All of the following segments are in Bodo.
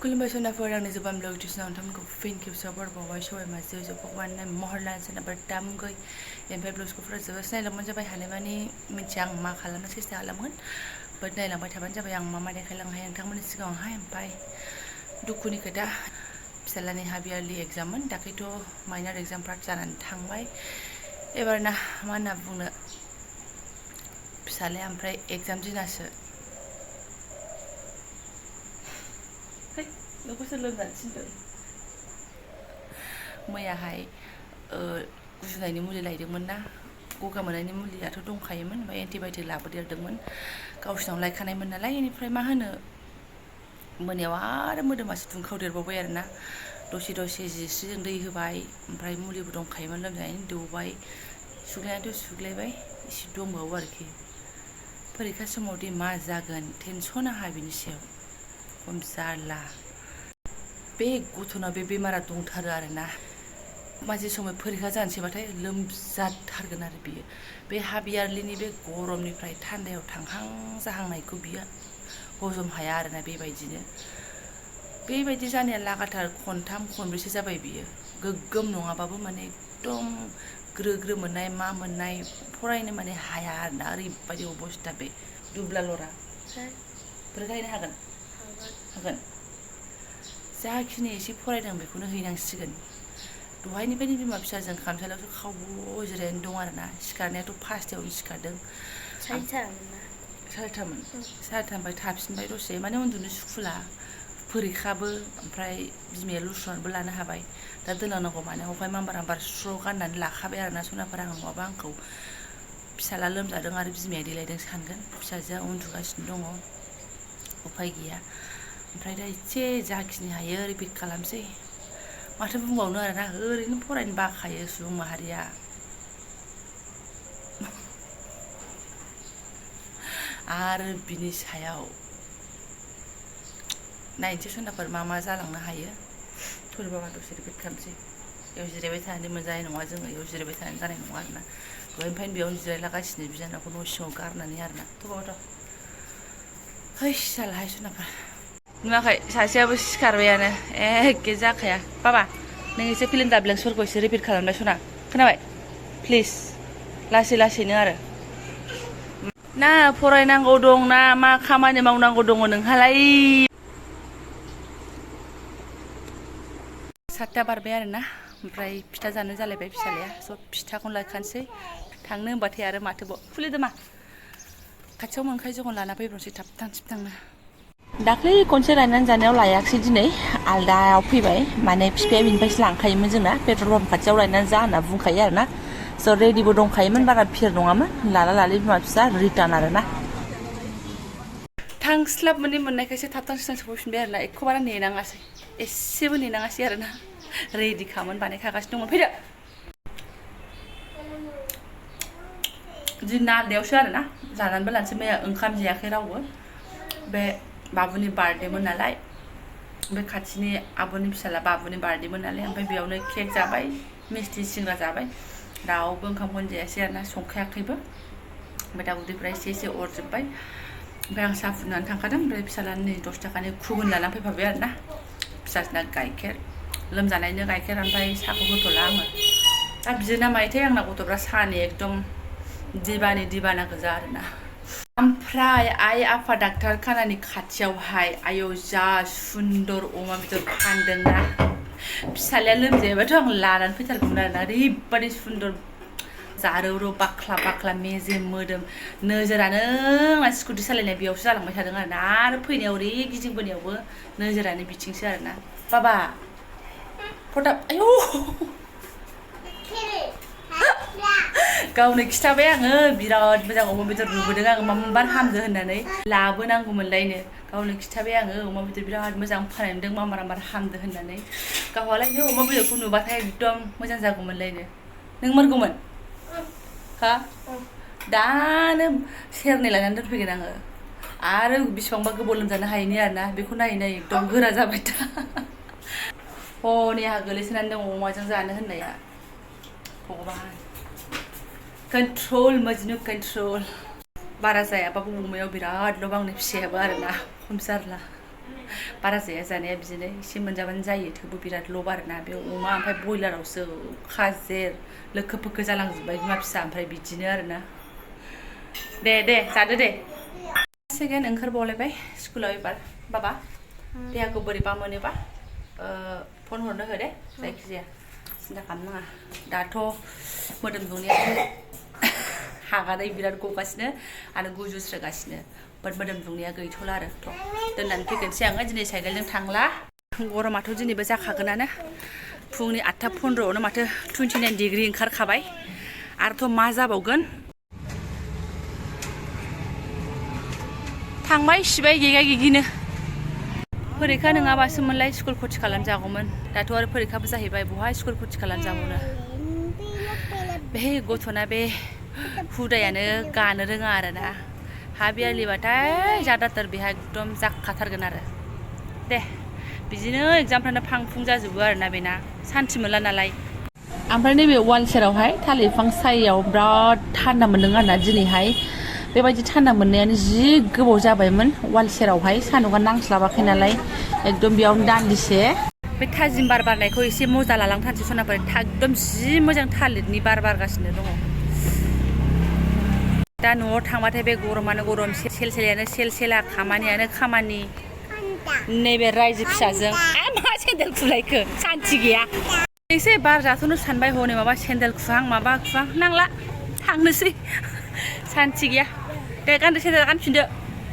खुलुमबाय सोनाफोर आंनि जोबानब्लग टिउसनाव नोंथांमोनखौ फिन खेबसेयाव बरबावबाय सबाय मासे भगवान महरना सोनाफोर दामगै ओमफ्राय ब्लाउसखौ फुरा जोबोद नायलांबानो जाबाय हानायमानि मिथिया आं मा खालामनो सेस्था खालामगोन बाट नायलांबाय थाबानो जाबाय आं मा देखायलांनो हायो नोंथांमोननि सिगाङावहाय ओमफ्राय दुखुनि खोथा फिसालानि हाफ यारलि एग्जाममोन दाख्लैथ' माइनर एग्जामफ्रा जानानै थांबाय एबारना मा होनना बुंनो फिसालाया ओमफ्राय एग्जाम दिनासो नोंखौसो लोमजानो थिनदों मैयाहाय गुजुनायनि मुलि लायदोंमोन ना गगा मोननायनि मुलियाथ' दंखायोमोन ओमफ्राय एन्टिबायटिक लाबोदेरदोंमोन गावसिनाव लायखानायमोन नालाय बेनिफ्राय मा होनो मोनायाव आरो मोदोमासो दुंखावदेरबावबाय आरोना दसे जिस्रिजों दै होबाय ओमफ्राय मुलिबो दंखायोमोन लोमजानायनि दौबाय सुग्लायनायाथ' सुग्लायबाय एसे दंबावो आरोखि फरिखा समाव दि मा जागोन टेनसन आहा बिनि सायाव खम जारला बे गथ'नाव बे बेमारा दंथारो आरोना माजे समाव फरिखा जानोसैबाथाय लोमजाथारगोन आरो बियो बे हाफ यारलिनि बे गरमनिफ्राय थान्दायाव थांहां जाहांनायखौ बियो हजम हाया आरोना बेबायदि जानाया लागाथार खनथाम खनब्रैसो जाबाय बियो गोग्गोम नङाबाबो माने एकदम ग्रो मोननाय मा मोननाय फरायनो माने हाया आरोना ओरैबायदि अबस्था बे दुब्ला लरा फरिखा हैनो हागोन जाखिनि एसे फरायदों बेखौनो हैनांसिगोन दहायनिफ्रायनो बिमा फिसाजों खामसालियावसो खावब' जिरायनानै दं आरोना सिखारनायाथ' 5थायावनो सिखारदों सारिथानिफ्राय थाफिनबाय दसे माने उन्दुनो सुखुला फरिखाबो ओमफ्राय बिमाया लुस्रनानैबो लानो हाबाय दा दोनलांनांगौ माने अफाय मामबार स्र' गाननानै लाखाबाय आरोना सनाफोर आं नङाबा आंखौ फिसाला लोमजादों आरो बिमाया देलायदों सानगोन फिसाजोआ उन्दुगासिनो दङ उफाय गैया ओमफ्राय दा एसे जाखिनि हायो रिपिट खालामसै माथो बुंबावनो आरोना ओरैनो फरायनो बाखायो सुबुं माहारिया आरो बिनि सायाव नायनोसै सनाफोर मा जालांनो हायो थुरबाबा दसे रिपिट खालामसै बेयाव जिरायबाय थानानै मोनजानाय नङा जोङो बेयाव जिरायबाय थानानै जानाय नङा आरोना दहायनिफ्रायनो बेयावनो जिरायलागासिनो बिनानावखौ न' सिङाव गारनानै आरोना थबावथ' हैस जालाहाय सनाफोर नुवाखै सासेयाबो सिखारबायानो एखे जाखाया बाबा नों एसे फिल्म दाब्लेंसफोरखौ एसे रिपिट खालामबाय सना खोनाबाय प्लिज लासैनो आरो ना फरायनांगौ दं ना मा खामानि मावनांगौ दङ नोंहालाय 7ता बारबाय आरोना ओमफ्राय फिथा जानो जालायबाय फिसालाया सब फिथाखौनो लायखानोसै थांनो होनबाथाय आरो माथोबाव खुलिदो मा खाथियाव मोनखायो जों लाना फैब्रनोसै थाबथांनो दाख्लै खनसे रायनानै जानायाव लायाखिसै दिनै आलदायाव फैबाय माने बिफाया बिनिफ्रायसो लांखायोमोन जोंना पेट्रल पाम्प खाथियाव रायनानै जा होनना बुंखायो आरोना स' रेडिबो दंखायोमोन बारा फिर नङामोन लालि बिमा फिसा रिटार्न आरोना थांस्लाब मोननायखायसो थाबथां सफैफिनबाय आरोना एख' बारा नेनाङासै एसेबो नेनाङासै आरोना रेडि खामोन बानायखागासिनो दंमोन फैदो दिना आलदायावसो आरोना जानानैबो लानोसै मैया ओंखाम जायाखै रावबो बे बाबुनि बार्थडेमोन नालाय बे खाथिनि आब'नि फिसाला बाबुनि बार्थडेमोन नालाय ओमफ्राय बेयावनो केक जाबाय मिस्टि सिंग्रा जाबाय रावबो ओंखामखौनो जायासै आरोना संखायाखैबो ओमफ्राय दा उदैफ्रा एसे अरजोब्बाय ओमफ्राय आं साहा फुदुंनानै थांखादों ओमफ्राय फिसालानो नै 10 थाखानि खुगुन लानानै फैफाबाय आरोना फिसाजोना गाइखेर लोमजानायनो गाइखेर ओमफ्राय साहाखौ होथ'ला आङो दा बिदिनो मायोथाय आंना गथ'फ्रा साहानि एकदम दिबाना गोजा आरोना ओमफ्राय आइ आफा डाक्टार खानानि खाथियावहाय आयौ जा सुन्दर अमा बेदर फानदोंना फिसालाया लोमजायाबाथ' आं लानानै फैथारगौमोन आरोना ओरैबादि सुन्दर जारौ बाख्ला मेजेम मोदोम नोजोरानो आंना स्कुटि सालायनाय बेयावसो जालांबाय थादों आरोना आरो फैनायाव ओरै गिदिंबोनायावबो नोजोरानो बिथिंसो आरोना बाबा फटाब आयौ गावनो खिथाबाय आङो बिराद मोजां अमा बेदर नुबोदों आङो मामबार हामदो होननानै लाबोनांगौमोनलायनो गावनो खिथाबाय आङो अमा बेदर बिराद मोजां फानदों मामबार हामदो होननानै गावहालायनो अमा बेदरखौ नुबाथाय एकदम मोजां जागौमोनलायनो नों मोरगौमोन हा दानो सेरनै लायनानै दोनफैगोन आङो आरो बिसिबांबा गोबाव लोमजानो हायैनि आरोना बेखौ नायै एकदम गोरा जाबाय दा हनै आंहा गोलैसोनानै दङ अमाजों जानो होननाया भगबान कंट्रोल मजनू कंट्रोल बारा जायाबाबो अमायाव बिराद लब आंनि फिसायाबो आरोना खम जारला बारा जाया जानाया बिदिनो एसे मोनजाबानो जायो थेवबो बिराद लब आरोना बे अमा ओमफ्राय बयलारावसो खाजेर लोखो फोखो जालांजोब्बाय बिमा फिसा ओमफ्राय बिदिनो आरोना दे जादो दे सेकेन्ड ओंखारबावलायबाय स्कुलाव एबार बाबा देहाखौ बोरैबा मोनोबा फन हरनो हो दे जायखिजाया सिन्था खालामनाङा दाथ' मोदोम दुंनाया हागादै बिराद गगासिनो आरो गुजुस्रोगासिनो बाट मोदोम दुंनाया गैथ'ला आरो दोननानै फैगोनसै आङो दिनै साइकेलजों थांला गरमाथ' दिनैबो जाखागोनानो फुंनि 8:15 माथो 29 डिग्री ओंखारखाबाय आरोथ' मा जाबावगोन थांबाय सिबाय गेगा गेगिनो फरिखा नङाबासोमोनलाय स्कुल खथि खालामजागौमोन दाथ' आरो फरिखाबो जाहैबाय बहा स्कुल खथि खालामजाबावनो बे गथ'ना बे हुदायानो गानो रोङा आरोना हाफ यारलिबाथाय जादातार बेहा एकदम जाखाथारगोन आरो दे बिदिनो एग्जामफ्रानो फांफुं जाजोबो आरोना बेना सान्थि मोनला नालाय ओमफ्राय नैबे वाल सेरावहाय थालिर बिफां सायायाव बिराद थान्दा मोन्दों आरोना दिनैहाय बेबायदि थान्दा मोननायानो जि गोबाव जाबायमोन वाल सेरावहाय सान्दुंआ नांस्लाबाखै नालाय एकदम बेयावनो दान्दिसे बे थाजिम बार बारनायखौ एसे मजा लालांथारसै सनाफोर एकदम जि मोजां थालिरनि बार बारगासिनो दङ दा न'आव थांबाथाय बे गरमानो गरम सेलसेलायानो सेलसेला खामानियानो खामानि नैबे रायजो फिसाजों मा सेन्देल खुलायखो सान्थि गैया एसे बार जाथ'नो सानबाय हनै माबा सेन्देल खुहां माबा खुहां नांला थांनोसै सान्थि गैया दे गानदो सेन्देल गानफिनदो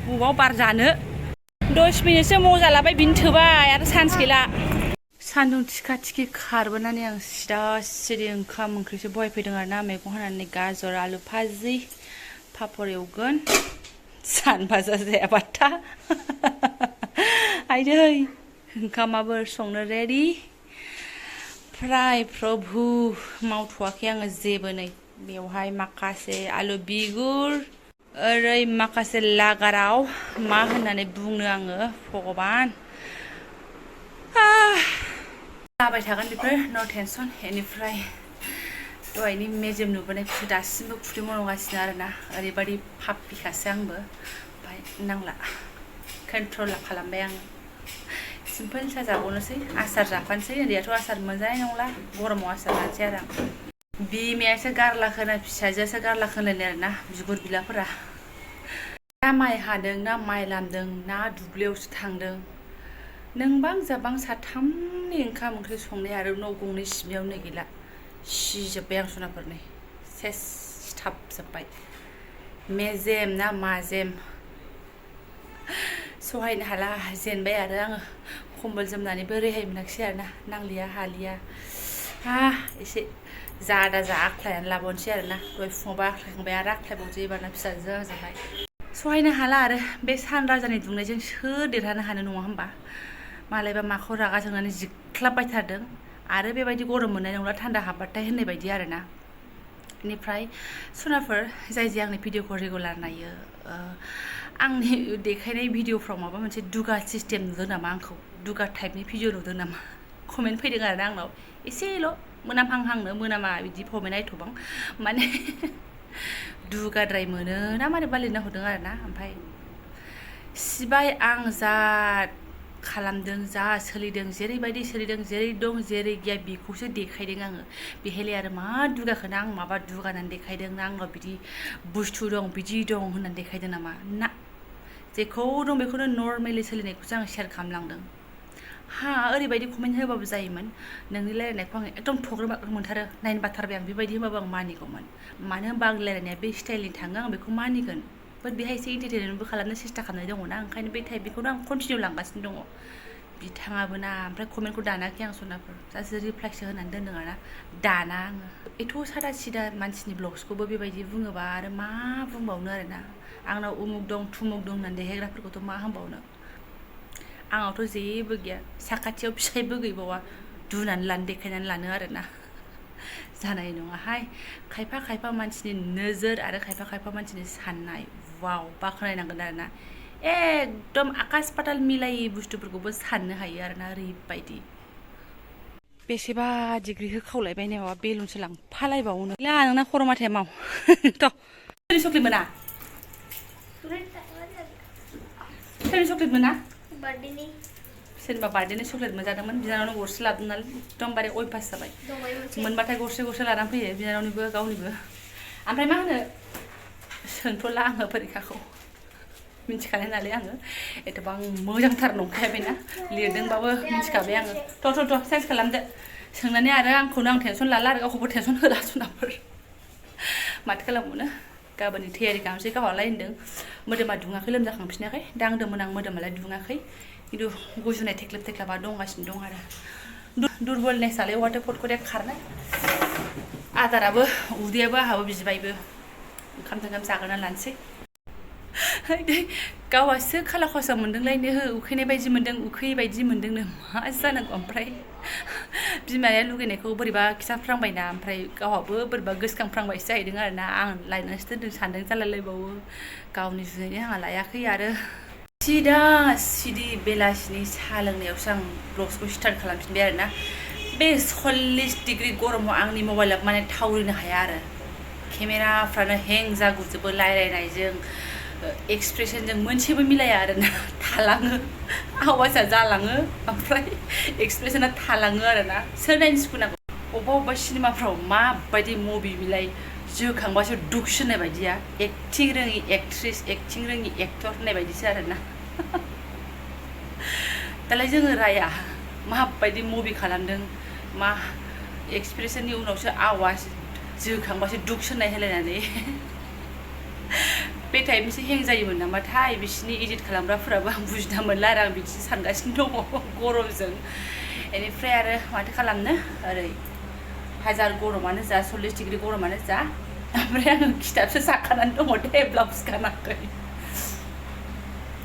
बबाव बार जानो 10 मिनिटसो मजा लाबाय बिनो थोबाय आरो सान्स गैला सान्दुं थिखा थिखि खारबोनानै आं सिदा सिरि ओंखाम ओंख्रिसो बहायफैदों आरोना मैगं हानानै गाजर आलु भाजि पापर एवगोन सान भाजा जायाबाथा आइदै ओंखामाबो संनो रेडि फ्राय प्रभु मावथ'वाखै आङो जेबो नै बेवहाय माखासे आलु बिगुर ओरै माखासे लागाराव मा होननानै बुंनो आङो भगबान जाबाय थागोन बेफोर नो टेनसन बेनिफ्राय दहायनि मेजेम नुबोनायखौ दासिमबो खुदै मनगासिनो आरोना ओरैबायदि पाप्पिखासो आंबो ओमफ्राय नांला कन्ट्रल खालामबाय आङो सिम्पोल सा जाबावनोसै आसार जाफानोसै उन्दैयाथ' आसार मोनजानाय नंला गरमाव आसार जानोसै आरो आं बिमायासो गारलाखोना फिसाजोआसो गारलाखोलायनाय आरोना बिगुर बिलाफोरा ना माइ हादों ना माइ लामदों ना दुब्लियावसो थांदों नोंबां जाबां साथामनि ओंखाम ओंख्रि संनाय आरो न' गंनै सिबियावनो गैला सिजोब्बाय आं सनाफोरनि सेस सिथाबजोब्बाय मेजेम ना माजेम सहायनो हाला जेनबाय आरो आङो खम्बल जोमनानैबो रेहाय मोनाखिसै आरोना नांलिया हालिया एसे जादा जा आख्लायनानै लाबावनोसै आरोना दहाय फुङावबो आख्लायखांबाय आरो आख्लायबावसै एबारना फिसाजों आंजोंहाय सहायनो हाला आरो बे सान राजानि दुंनायजों सोर देरहानो हानो नङा होमबा मालायबा माखौ रागा जोंनानै जिख्लाबबायथारदों आरो बेबायदि गरम मोननाय नंला थान्दा हाबबाथाय होननाय बायदि आरोना बेनिफ्राय सनाफोर जाय आंनि भिडिअखौ रेगुलार नायो आंनि देखायनाय भिडिअफ्राव माबा मोनसे दुगा सिस्टेम नुदों नामा आंखौ दुगा टाइपनि भिडिअ नुदों नामा कमेन्ट फैदों आरोना आंनाव एसेल' मोनामहांहांनो मोनामा बिदि कमेन्ट आयथ'बां माने दुगाद्राय मोनो ना मारैबा लिरना हरदों आरोना ओमफ्राय सिबाय आं जा खालामदों जा सोलिदों जेरैबायदि सोलिदों जेरै दं जेरै गैया बेखौसो देखायदों आङो बेहायलाय आरो मा दुगाखौनो आं माबा दुगानानै देखायदों ना आंनाव बिदि बुस्थु दं बिदि दं होननानै देखायदों नामा ना जेखौ दं बेखौनो नर्मेलि सोलिनायखौसो आं शेयार खालामलांदों ओरैबायदि कमेन्ट होबाबो जायोमोन नोंनि रायलायनायखौ आं एकदम थग्रोम मोनथारो नायनो बाथारबाय आं बेबायदि होबाबो आं मानिगौमोन मानो होनबा आं रायलायनाया बे स्टाइलनि थाङो आं बेखौ मानिगोन बाट बेहाय एसे इन्टारटेनमेन्टबो खालामनो सेस्था खालामनाय दङ ना ओंखायनो बे टाइपनिखौनो आं कन्टिनिउ लांगासिनो दङ बिथाङाबो ना ओमफ्राय कमेन्टखौ दानाखै आं सनाफोर जास्ट रिप्लाइसो होनानै दोनदों आरोना दाना आङो एथ' सादा सिदा मानसिनि ब्लग्सखौबो बेबायदि बुङोबा आरो मा बुंबावनो आरोना आंनाव उमुक दं थुमुक दं होननानै देखायग्राफोरखौथ' मा होनबावनो आंनावथ' जेबो गैया साखाथियाव फिसायबो गैबावा दुनानै लानो देखायनानै लानो आरोना जानाय नङाहाय खायफा मानसिनि नोजोर आरो खायफा मानसिनि साननाय वाव बाख्नायनांगोन आरोना एकदम आकाश पाताल मिलायै बुस्थुफोरखौबो साननो हायो आरोना ओरैबायदि बेसेबा डिग्री होखावलायबाय नै माबा बेलुनसो लांफालायबावनो ला नोंना खर' माथाया माव सोरनि चक्लेट मोना सोरनिबा बार्थडेनि चक्लेट मोनजादोंमोन बिनानावनो गरसे लाबोदों नालाय एकदमबारे अयभास जाबाय मोनबाथाय गरसे लानानै फैयो बिनानावनिबो गावनिबो ओमफ्राय मा होनो सोंथ'ला आङो परिखाखौ मिन्थिखानाय नालाय आङो एथबां मोजांथार नंखाया बेना लिरदोंबाबो मिन्थिखाबाय आङो थ' साइन्स खालामदो सोंनानै आरो आंखौनो आं टेनसन लाला आरो गावखौबो टेनसन होला जुनाफोर माथो खालामबावनो गाबोननि थियारि खालामसै गावहालाय होनदों मोदोमा दुङाखै लोमजाखांफिनाखै दांदोंमोन आं मोदोमालाय दुङाखै खिन्थु गुजुनाय थेख्लेब थेख्लाबा दंगासिनो दं आरो दुरबलनेसआलाय वाटार फटखौ खारनाय आदाराबो उदैयाबो आहाबो बिबायबो ओंखाम जाग्रोना लानोसै गावासो खाला खसा मोनदोंलायनो उखैनाय बायदि मोनदों उखैयै बायदि मोनदोंनो मा जानांगौ ओमफ्राय बिमाया लुगैनायखौ बोरैबा खिथाफ्रांबायना ओमफ्राय गावहाबो बोरैबा गोसोखांफ्रांबायसो जाहैदों आरोना आं लायनानैसो दोनदों सानदों जालायलायबावो गावनि जुनैनो आंहा लायाखै आरो सिदि बेलासिनि साहा लोंनायावसो आं ब्लग्सखौ स्टार्ट खालामफिनबाय आरोना बे 40 डिग्री गरमाव आंनि मबाइला माने थावरिनो हाया आरो केमेराफ्रानो हें जागुजोबो रायलायनायजों एक्सप्रेसनजों मोनसेबो मिलाया आरोना थालाङो आवाजआ जालाङो ओमफ्राय एक्सप्रेसना थालाङो आरोना सोर नायनो सुखुनांगौ अबेबा सिनेमाफ्राव माबायदि मुभि बिलाय जोखांबासो दुखु होननाय बायदिया एक्टिं रोङि एक्ट्रिस एक्टिं रोङि एक्टर होननाय बायदिसो आरोना दालाय जोङो राया माबायदि मुभि खालामदों मा एक्सप्रेसननि उनावसो आवाज जोखांबासो दुखु होननाय होलायनानै बे टाइमसो हें जायोमोन नामाथाय बिसिनि एडिट खालामग्राफोराबो आं बुजिना मोनला आरो आं बिदिसो सानगासिनो दङ गरमजों बेनिफ्राय आरो माथो खालामनो ओरै हाजार गरमानो जा 40 डिग्री गरमानो जा ओमफ्राय आङो खिथाबसो जाखानानै दङ दे ब्लाउस गानाखै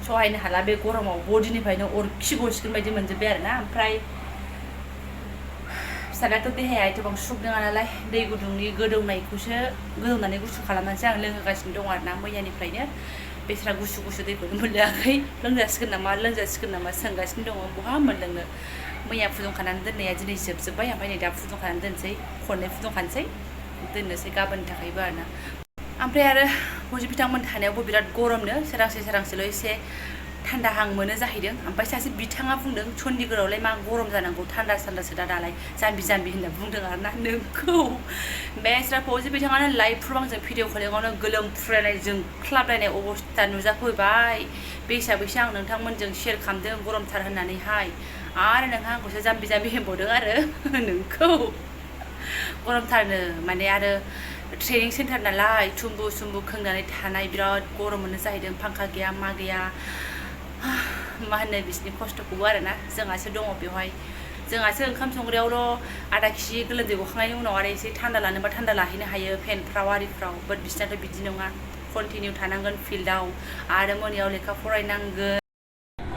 सहायनो हाला बे गरमाव बडिनिफ्रायनो अरखि गसिगोन बायदि मोनजोब्बाय आरोना ओमफ्राय फिसालाथ' देहाया एथबां सुख नङा नालाय दै गुदुंनि गोदौनानै गुसु खालामनानैसो आं लोंहोगासिनो दं आरोना मैयानिफ्रायनो बेस्रा गुसु दैखौनो मोनलोङाखै लोंजासिगोन नामा सोंगासिनो दङ बहा मोनलोंनो मैया फुदुंखानानै दोननाया दिनै जोबजोब्बाय ओमफ्राय नै दा फुदुंखानानै दोनसै खननै फुदुंखानोसै दोननोसै गाबोननि थाखायबो आरोना ओमफ्राय आरो हजि बिथांमोन थानायावबो बिराद गरमनो सोरांसेल' एसे थान्दाहां मोनो जाहैदों ओमफ्राय सासे बिथाङा बुंदों चन्डीगढ़आवलाय मा गरम जानांगौ थान्दासो दालाय जाम्बि होनना बुंदों आरोना नोंखौ बेस्रा फौजि बिथाङानो लाइभ प्रुफ भिडिअ कलिंआवनो गोलोमफ्रुलायनाय जोंख्लाबलायनाय अबस्था नुजाफैबाय बे हिसाबैसो आं नोंथांमोनजों शेयार खालामदों गरमथार होननानैहाय आरो नोंहा आंखौसो जाम्बि होनबावदों आरो नोंखौ गरमथारनो माने आरो ट्रेनिं सेन्टार नालाय थुम्बु खोंनानै थानाय बिराद गरम मोनो जाहैदों फांखा गैया मा गैया मा होनो बिसिनि खस्थ'खौबो आरोना जोंहासो दङ बेवहाय जोंहासो ओंखाम संग्रायावल' आधा केजि गोलोमदै गखांनायनि उनाव आरो एसे थान्दा लानोबा थान्दा लाहैनो हायो फेनफ्राव आरिफ्राव बाट बिसिनाथ' बिदि नङा कन्टिनिउ थानांगोन फिल्डआव आरो मोनायाव लेखा फरायनांगोन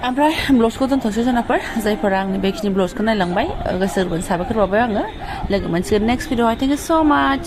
ओमफ्राय ब्लग्सखौ दोनथ'सै जोंनाफोर जायफोरा आंनि बेखिनि ब्लग्सखौ नायलांबाय गोसो गोरबोनि साबायखर बावबाय आङो लोगो मोनसिगोन नेक्स्ट भिडिअ थेंक इउ स' माच